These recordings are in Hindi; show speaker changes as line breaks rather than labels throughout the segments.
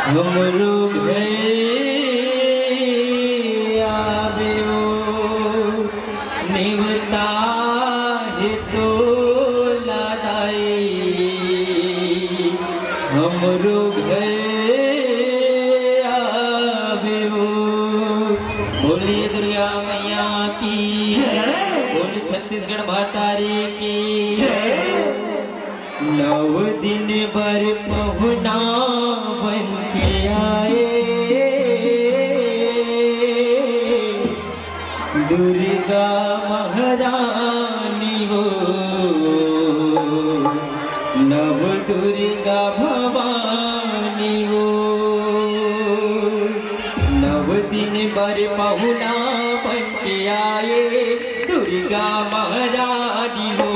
हमरो घर आव्यो निवता है तो लादाई हमरो घर आव्यो। बोलिए दुर्गा मैया की, बोल छत्तीसगढ़ भातारी की। नव दिन भर पहुना बन के आए दुर्गा महारानी वो, नव दुर्गा भवानी वो। नव दिन भर पहुना बन के आए दुर्गा महारानी वो,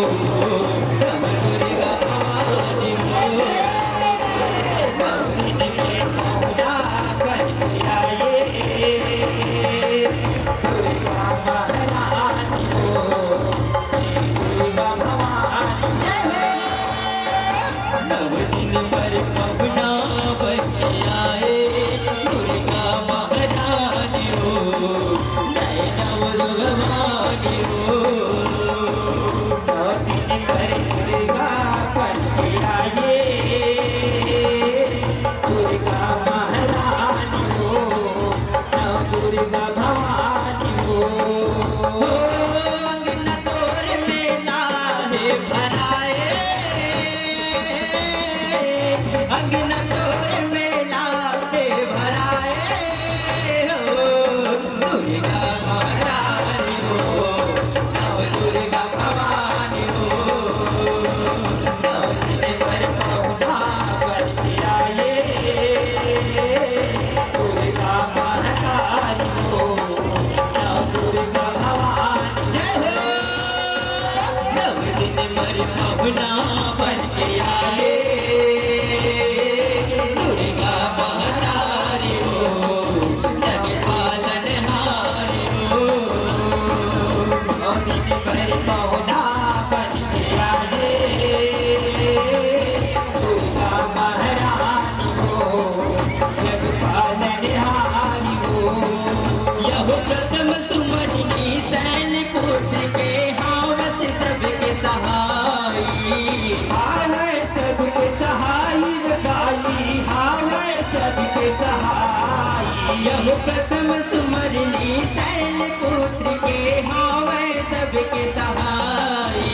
प्रथम सुमरनी शैल पुत्र के हावै सबके सहाई,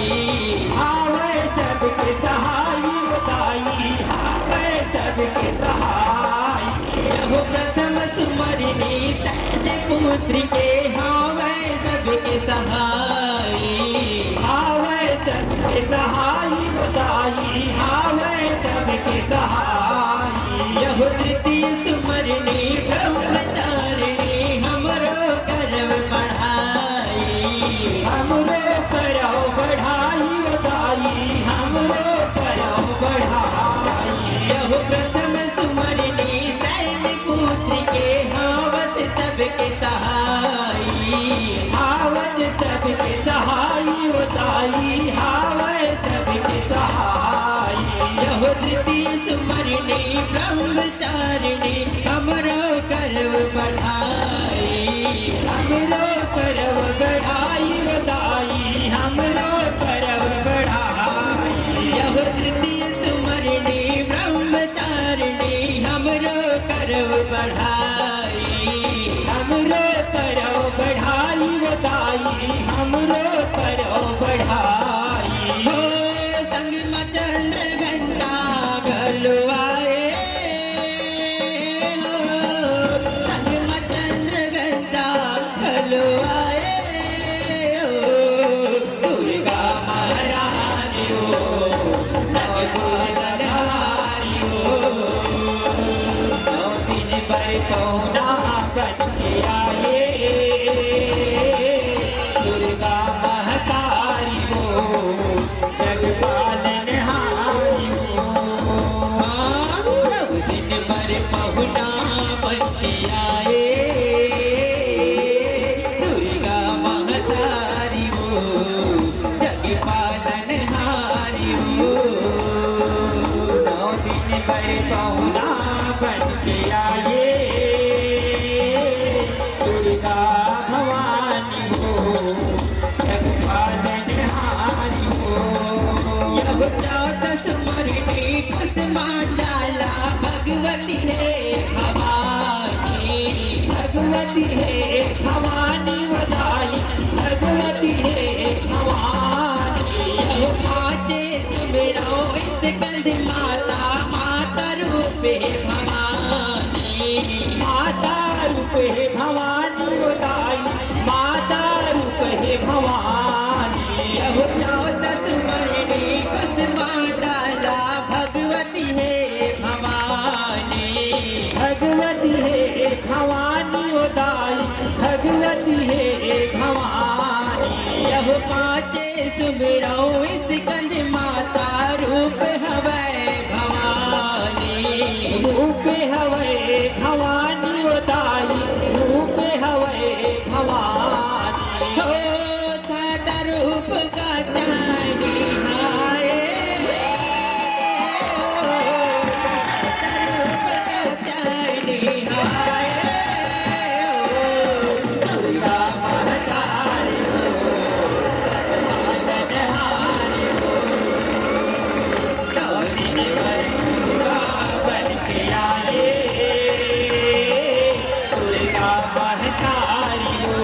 हावै सबके सहाई बताई, हावै सबके सहाई। यह प्रथम सुमरनी शैल पुत्र के हावै सबके सहाई, हावै सबके सहाई बताई, हावै सबके सहाई। यह तृतीय सुमरनी ब्रह्मचारिणी हमरो करव बढ़ाई, हमरो करव बढ़ाई बताई, हमरो करव बढ़ाई। यह प्रथम सुमरनी शैल पुत्र के हावस सबके सहाई, हावज सबके सहाई बताई, हावै सबके सहाई। यह तृतीय सुमरनी ब्रह्मचारिणी हमरो करव बढ़ाई, हमरो करव बढ़ाई बताई, हमरो करव बढ़ाई। यह तृतीय सुमरनी ब्रह्मचारिणी हमरो करव बढ़ाई, हमरो करव बढ़ाई बताई, हमरो करव बढ़ाई। हो संग में चंद्र घंटा घलवाए, दुर्गा महारानी हो
घर पहुना बन के आए दुर्गा भवानी हो जगपालनहारी हो।
यह 14 मरनी कुसुमा डाला भगवती है भवानी।
भगवती है भवानी बधाई भगवती है भवानी।
यह पाँचे सुमेरो इस कंध माता माता रूप है भवानी।
माता रूप है भवानी बधाई माता रूप है भवानी।
यह 14 मरनी कुसुमा डाला भगवती है भवानी।
भगवती है भवानी बधाई भगवती है भवानी।
यह पाँचे सुमेरो इस कंध माता रूप हवै भवानी।
रूप हवे भवानी बधाई रूप हवे भवानी।
हो छाता रूप का चांदी हाय। छाता रूप का चांदी हाय। दुर्गा महतारी
जगपालनहारी हो।
9 दिन भर
दुर्गा बन के आए दुर्गा महतारी हो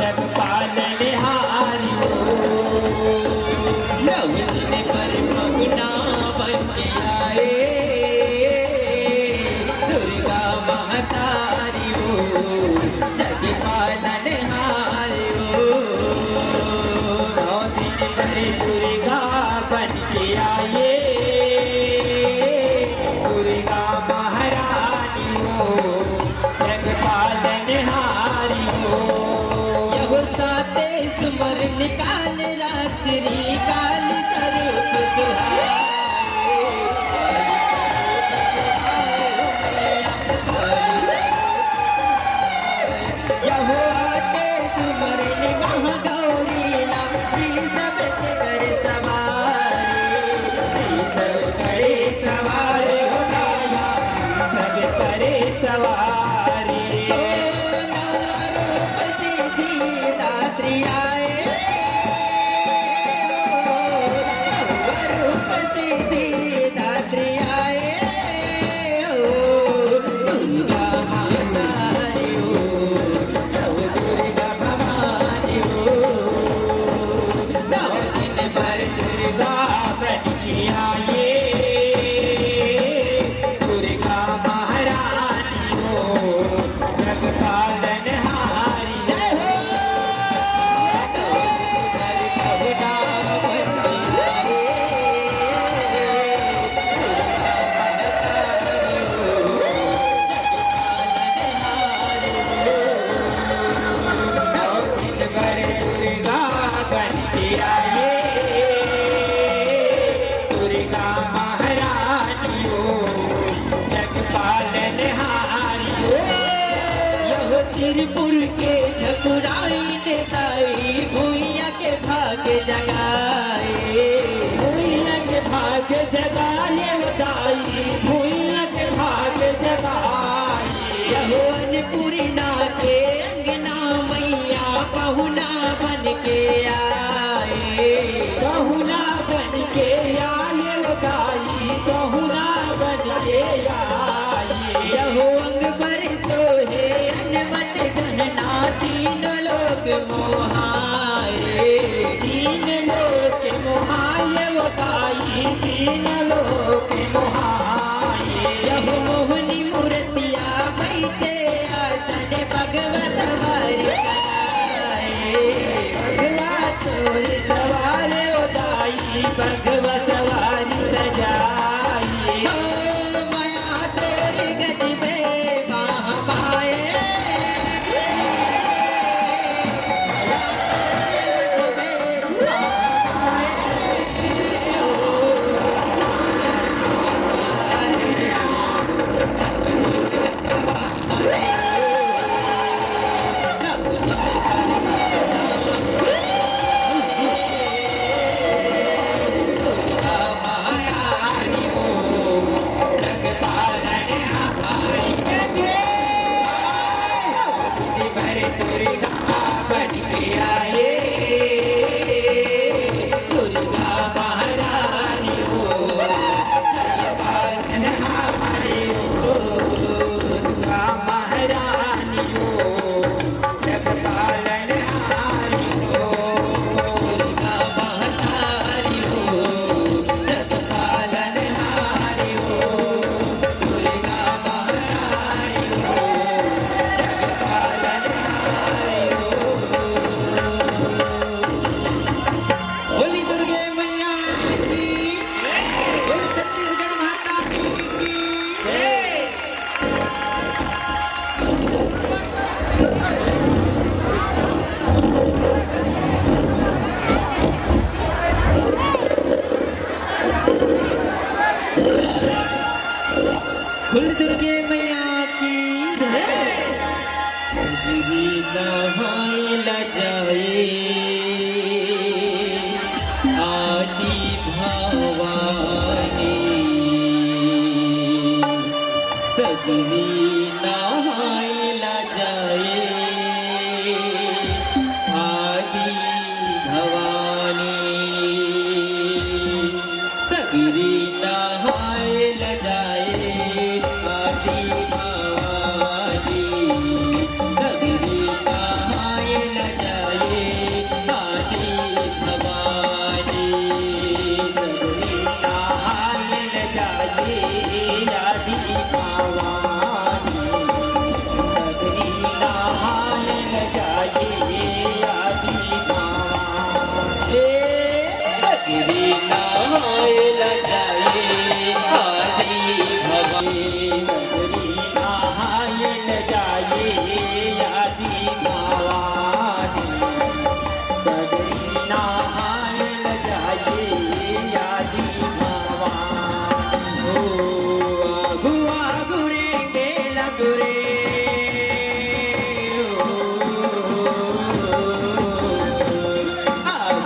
जगपालनहारी हो।
9 दिन पर मगना बन के आए दुर्गा महतारी हो जगपालनहारी हो।
9 दिन भर दुर्गा बन के आए दुर्गा महारानी हो जगपालनहारी हो।
यह 7 सुमर निकाल रात्रि काल स्वरूप सुहाए। यह 8 सुमर महा गौरी ला सब के कर सवारी। सब करे सवार हो गया
सब करे सवारी।
रूप सिद्धि दात्री आए। रूप सिद्धि दात्री आए। दुर्गा महतारी हो दुर्गा भवानी हो। 9 दिन भर
दुर्गा बन के आए दुर्गा महारानी हो जगपालनहारी।
जय हो। 9 दिन भर बन के आए
दुर्गा महारानी हो जगपालनहारी हो।
यह सिरपुर के ठकुराई नेताई भूइया के भाग जगाए।
भूइया के भाग जगाए बधाई भूइया के भाग जगाए।
यह अन्नपूर्णा के अंगना मैया पहुना बन के आए।
बहुना बन के आए बधाई बहुना बन के आए।
यह अंग पर सोहे अनवट गहना तीन लोक मोहाए।
3 लोक मोहाए बधाई 3 लोक
फुल दुर्गे मैया की
सगरी नहाइला जाए आदि भवानी सगरी नहाइला जाए आदि भवानी सगरी नहाइला जाए आदि भवानी सगरी नहाइला जाए आदि भवानी सगरी नहाइला जाए आदि भवानी सगरी नहाइला जाए आदि भवानी सगरी नहाइला जाए आदि भवानी सगरी नहाइला जाए आदि भवानी सगरी नहाइला जाए आदि भवानी
गुआ गुरे के लगुरे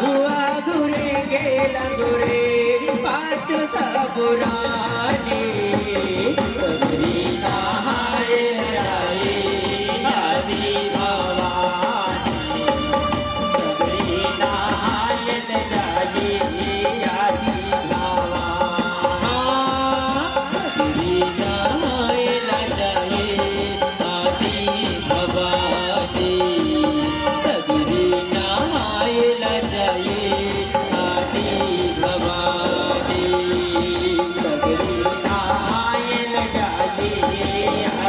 गुआ गुरे के लगुरे पाँच सबुरानी
सगरी नहाइला जाए आदि भवानी सगरी नहाइला जाए आदि भवानी सगरी नहाइला जाए आदि भवानी सगरी नहाइला जाए आदि भवानी सगरी नहाइला जाए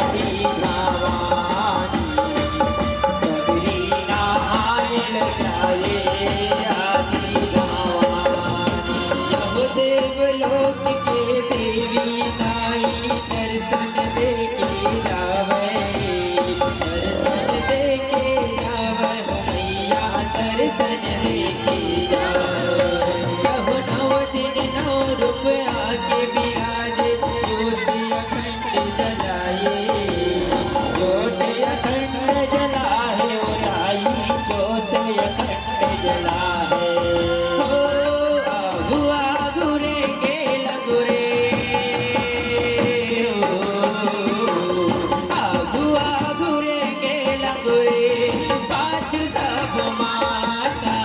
आदि भवानी सगरी नहाइला जाए आदि भवानी
यहो देवलोक के देवी नाई दर्शन दे के जावे दर्शन दे के जावे हो मैया दर्शन दे के जावे यहो नौ दिन नौ रूप आके विराजे ज्योति अखंड जलाए
ज्योति अखंड जला है ओलाई ज्योति अखंड जला है
हो गुआ गुरे के लगुरे गुआ गुरे के लगुरे पाँच सब माता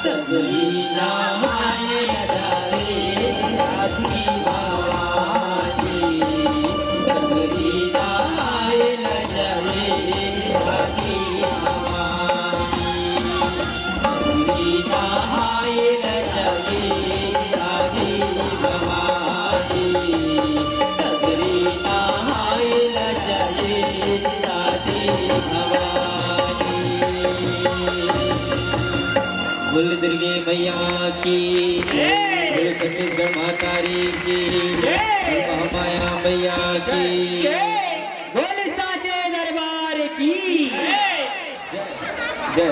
सगरी नहाइला जाए आदि भवानी सगरी नहाइला जाए आदि भवानी सगरी नहाइला जाए आदि भवानी सगरी नहाइला जाए आदि भवानी बोल दुर्गे मैया की बोल छत्तीसगढ़ मातारी की बोल महामाया मैया की
बोल साचे दरबार की
जय